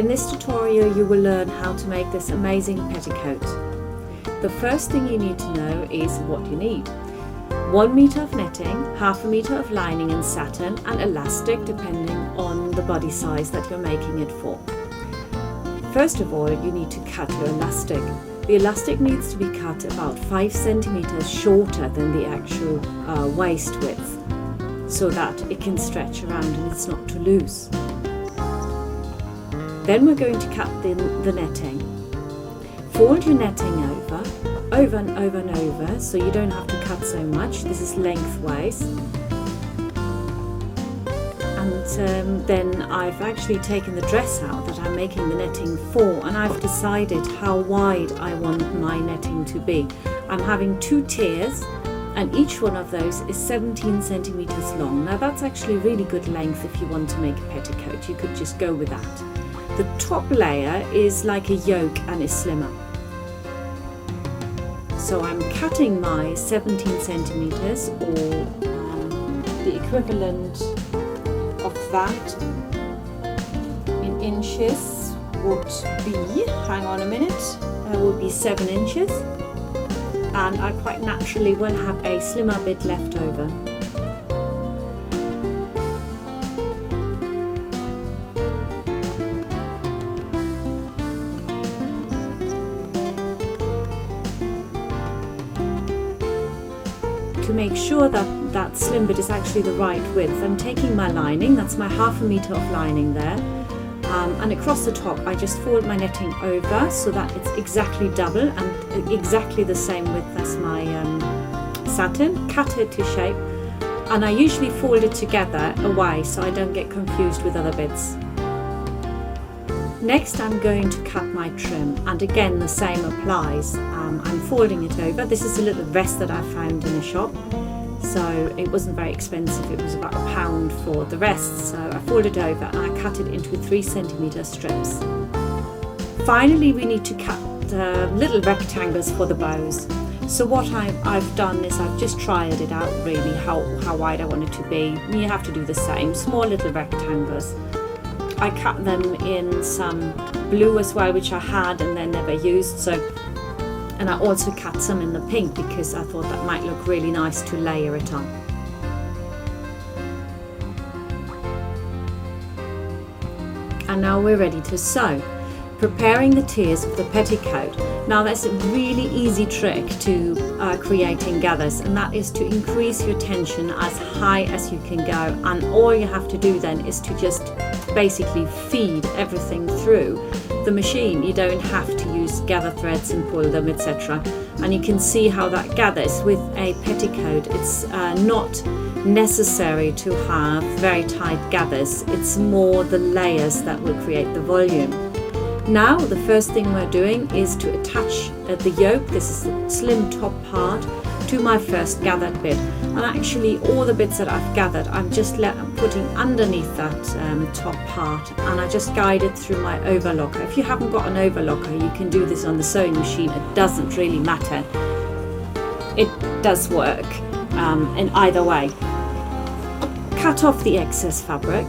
In this tutorial you will learn how to make this amazing petticoat. The first thing you need to know is what you need. 1 meter of netting, half a meter of lining and satin, and elastic depending on the body size that you're making it for. First of all, you need to cut your elastic. The elastic needs to be cut about 5 centimeters shorter than the actual waist width, so that it can stretch around and it's not too loose. Then we're going to cut the netting. Fold your netting over and over and over, so you don't have to cut so much. This is lengthwise. And then I've actually taken the dress out that I'm making the netting for, and I've decided how wide I want my netting to be. I'm having 2 tiers, and each one of those is 17 centimeters long. Now that's actually really good length if you want to make a petticoat. You could just go with that. The top layer is like a yoke and is slimmer. So I'm cutting my 17 centimeters, or the equivalent of that in inches would be, hang on a minute, would be 7 inches. And I quite naturally will have a slimmer bit left over. To make sure that that slim bit is actually the right width, I'm taking my lining, that's my half a meter of lining there, and across the top I just fold my netting over so that it's exactly double and exactly the same width as my satin. Cut it to shape, and I usually fold it together away so I don't get confused with other bits. Next I'm going to cut my trim, and again the same applies. I'm folding it over. This is a little vest that I found in a shop, so it wasn't very expensive. It was about £1 for the rest, so I fold it over and I cut it into 3 centimeter strips. Finally we need to cut little rectangles for the bows. So what I've done is I've just tried it out really how wide I want it to be. You have to do the same, small little rectangles. I cut them in some blue as well, which I had and then never used. And I also cut some in the pink because I thought that might look really nice to layer it on. And now we're ready to sew. Preparing the tiers of the petticoat. Now there's a really easy trick to creating gathers, and that is to increase your tension as high as you can go, and all you have to do then is to just basically feed everything through the machine. You don't have to use gather threads and pull them, etc. And you can see how that gathers with a petticoat. It's not necessary to have very tight gathers, it's more the layers that will create the volume. Now the first thing we're doing is to attach the yoke, this is the slim top part, to my first gathered bit. And actually all the bits that I've gathered I'm just putting underneath that top part, and I just guide it through my overlocker. If you haven't got an overlocker, you can do this on the sewing machine. It doesn't really matter. It does work in either way. Cut off the excess fabric.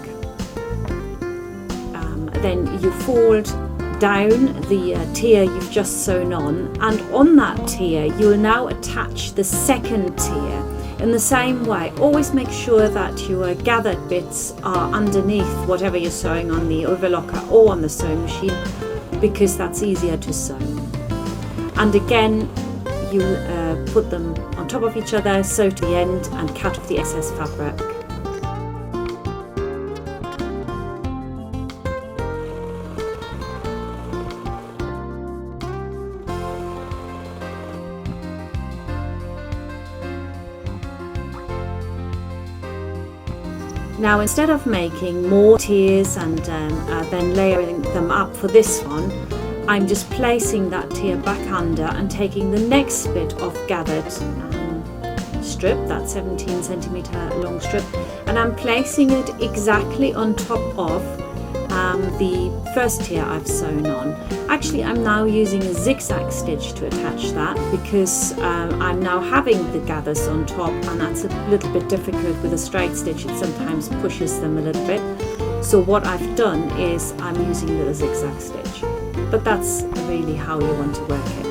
Then you fold down the tier you've just sewn on, and on that tier you will now attach the second tier. In the same way, always make sure that your gathered bits are underneath whatever you're sewing on the overlocker or on the sewing machine, because that's easier to sew. And again, you put them on top of each other, sew to the end and cut off the excess fabric. Now instead of making more tiers and then layering them up for this one, I'm just placing that tier back under and taking the next bit of gathered strip, that 17 centimeter long strip, and I'm placing it exactly on top of the first tier I've sewn on. Actually, I'm now using a zigzag stitch to attach that because I'm now having the gathers on top, and that's a little bit difficult with a straight stitch. It sometimes pushes them a little bit. So what I've done is I'm using the zigzag stitch, but that's really how you want to work it.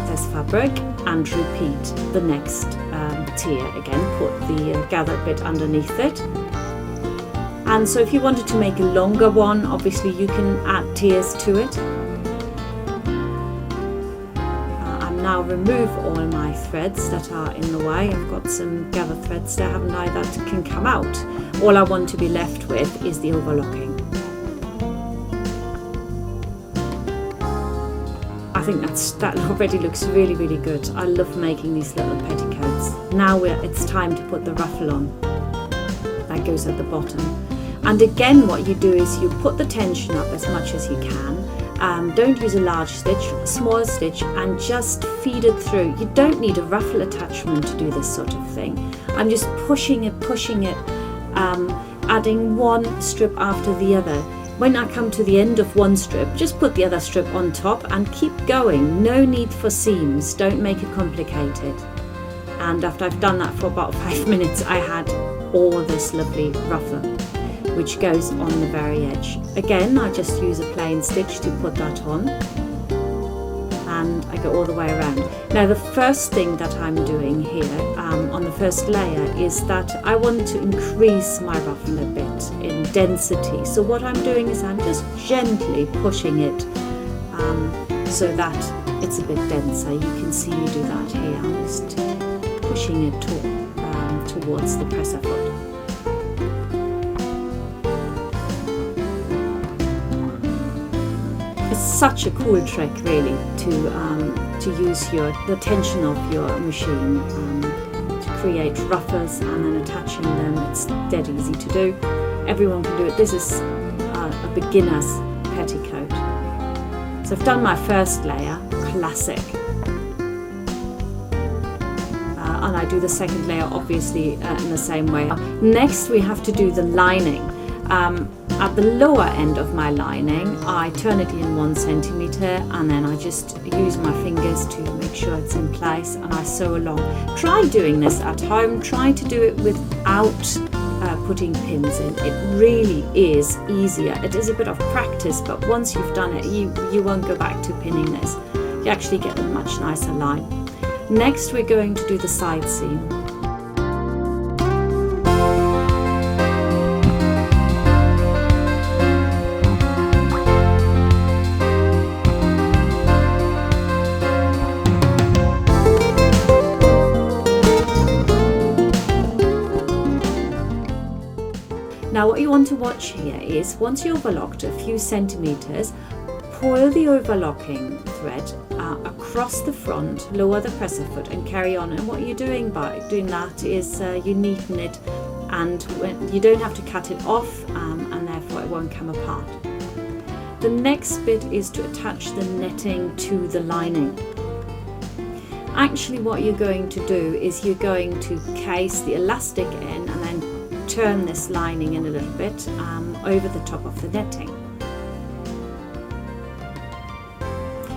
There's fabric, and repeat the next tier again, put the gathered bit underneath it. And so if you wanted to make a longer one, obviously you can add tiers to it. Now remove all my threads that are in the way. I've got some gathered threads there, haven't I, that can come out. All I want to be left with is the overlocking. I think that already looks really, really good. I love making these little petticoats. Now it's time to put the ruffle on. That goes at the bottom. And again, what you do is you put the tension up as much as you can. Don't use a large stitch, a small stitch, and just feed it through. You don't need a ruffle attachment to do this sort of thing. I'm just pushing it, adding one strip after the other. When I come to the end of one strip, just put the other strip on top and keep going. No need for seams, don't make it complicated. And after I've done that for about 5 minutes, I had all this lovely ruffle, which goes on the very edge. Again, I just use a plain stitch to put that on, and I go all the way around. Now the first thing that I'm doing here on the first layer is that I want to increase my ruffle a bit in density. So what I'm doing is I'm just gently pushing it so that it's a bit denser. You can see me do that here. I'm just pushing it towards the presser foot. It's such a cool trick, really, to use the tension of your machine to create ruffles and then attaching them. It's dead easy to do. Everyone can do it. This is a beginner's petticoat. So I've done my first layer, classic, and I do the second layer obviously in the same way. Next we have to do the lining. At the lower end of my lining, I turn it in 1 centimeter, and then I just use my fingers to make sure it's in place, and I sew along. Try doing this at home. Try to do it without putting pins in. It really is easier. It is a bit of practice, but once you've done it, you won't go back to pinning this. You actually get a much nicer line. Next, we're going to do the side seam. Now what you want to watch here is, once you've overlocked a few centimeters, pull the overlocking thread across the front, lower the presser foot and carry on. And what you're doing by doing that is you neaten it, and you don't have to cut it off, and therefore it won't come apart. The next bit is to attach the netting to the lining. Actually what you're going to do is you're going to case the elastic in and then turn this lining in a little bit over the top of the netting.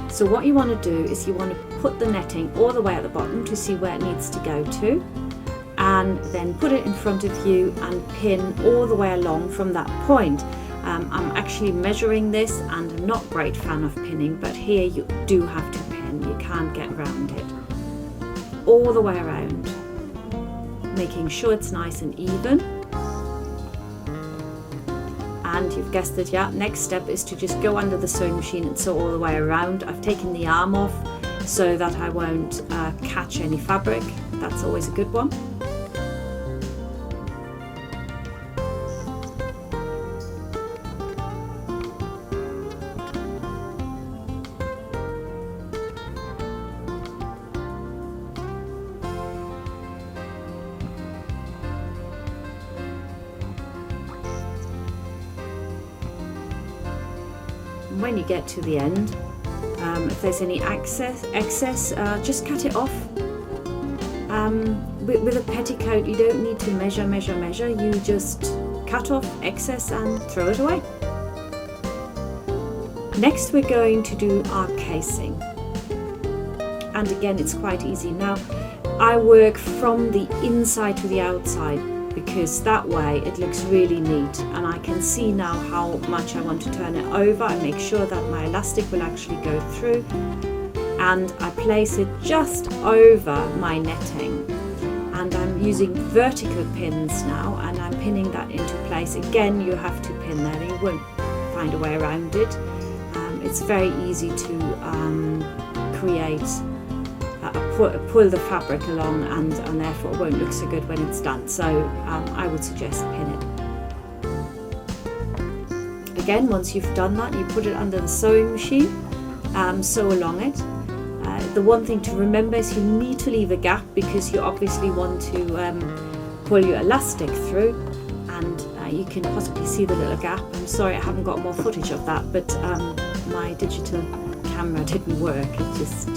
So what you want to do is you want to put the netting all the way at the bottom to see where it needs to go to, and then put it in front of you and pin all the way along from that point. I'm actually measuring this, and I'm not a great fan of pinning, but here you do have to pin. You can't get around it. All the way around, making sure it's nice and even. And you've guessed it, yeah, next step is to just go under the sewing machine and sew all the way around. I've taken the arm off so that I won't catch any fabric. That's always a good one. When you get to the end, if there's any excess, just cut it off. With a petticoat, you don't need to measure. You just cut off excess and throw it away. Next, we're going to do our casing. And again, it's quite easy. Now, I work from the inside to the outside. because that way it looks really neat, and I can see now how much I want to turn it over and make sure that my elastic will actually go through, and I place it just over my netting, and I'm using vertical pins now, and I'm pinning that into place. Again, you have to pin that, you won't find a way around it. It's very easy to create pull the fabric along, and therefore it won't look so good when it's done. So I would suggest pin it. Again, once you've done that, you put it under the sewing machine, sew along it. The one thing to remember is you need to leave a gap, because you obviously want to pull your elastic through, and you can possibly see the little gap. I'm sorry I haven't got more footage of that, but my digital camera didn't work. It just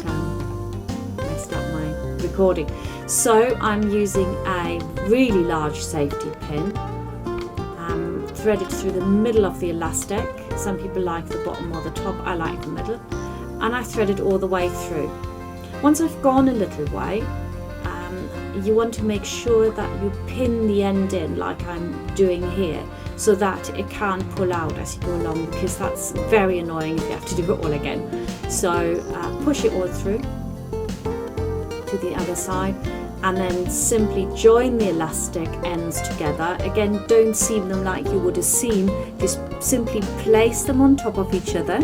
messed up my recording. So I'm using a really large safety pin, threaded through the middle of the elastic. Some people like the bottom or the top, I like the middle, and I thread it all the way through. Once I've gone a little way, you want to make sure that you pin the end in like I'm doing here, so that it can't pull out as you go along, because that's very annoying if you have to do it all again. So push it all through to the other side, and then simply join the elastic ends together. Again, don't seam them like you would a seam, just simply place them on top of each other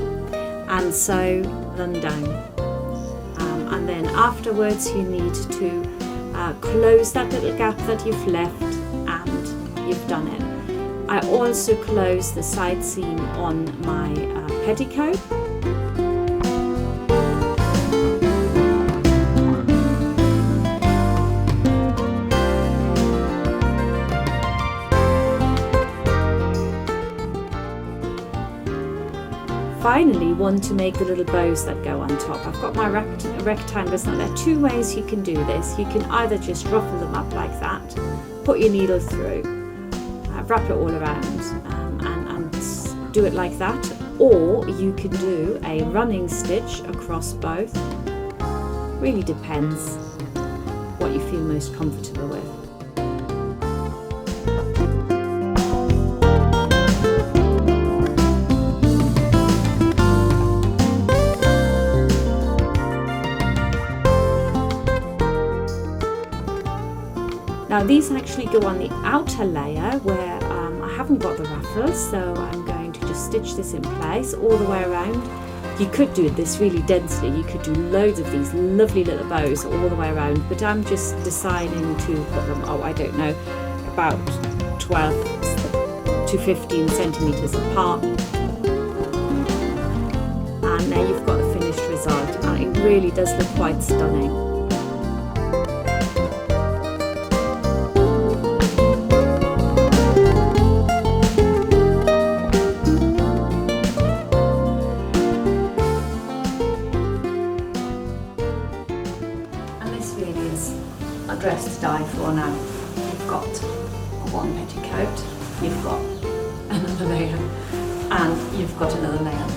and sew them down. And then afterwards you need to close that little gap that you've left, and you've done it. I also close the side seam on my petticoat. Finally, want to make the little bows that go on top. I've got my rectangles now. There are two ways you can do this. You can either just ruffle them up like that, put your needle through, wrap it all around, and do it like that, or you can do a running stitch across both. Really depends what you feel most comfortable with. Now these actually go on the outer layer where I haven't got the ruffles, so I'm going to just stitch this in place all the way around. You could do this really densely, you could do loads of these lovely little bows all the way around, but I'm just deciding to put them, I don't know, about 12 to 15 centimetres apart. And there you've got the finished result, and it really does look quite stunning. A dress to die for now. You've got one petticoat, you've got another layer, and you've got another layer.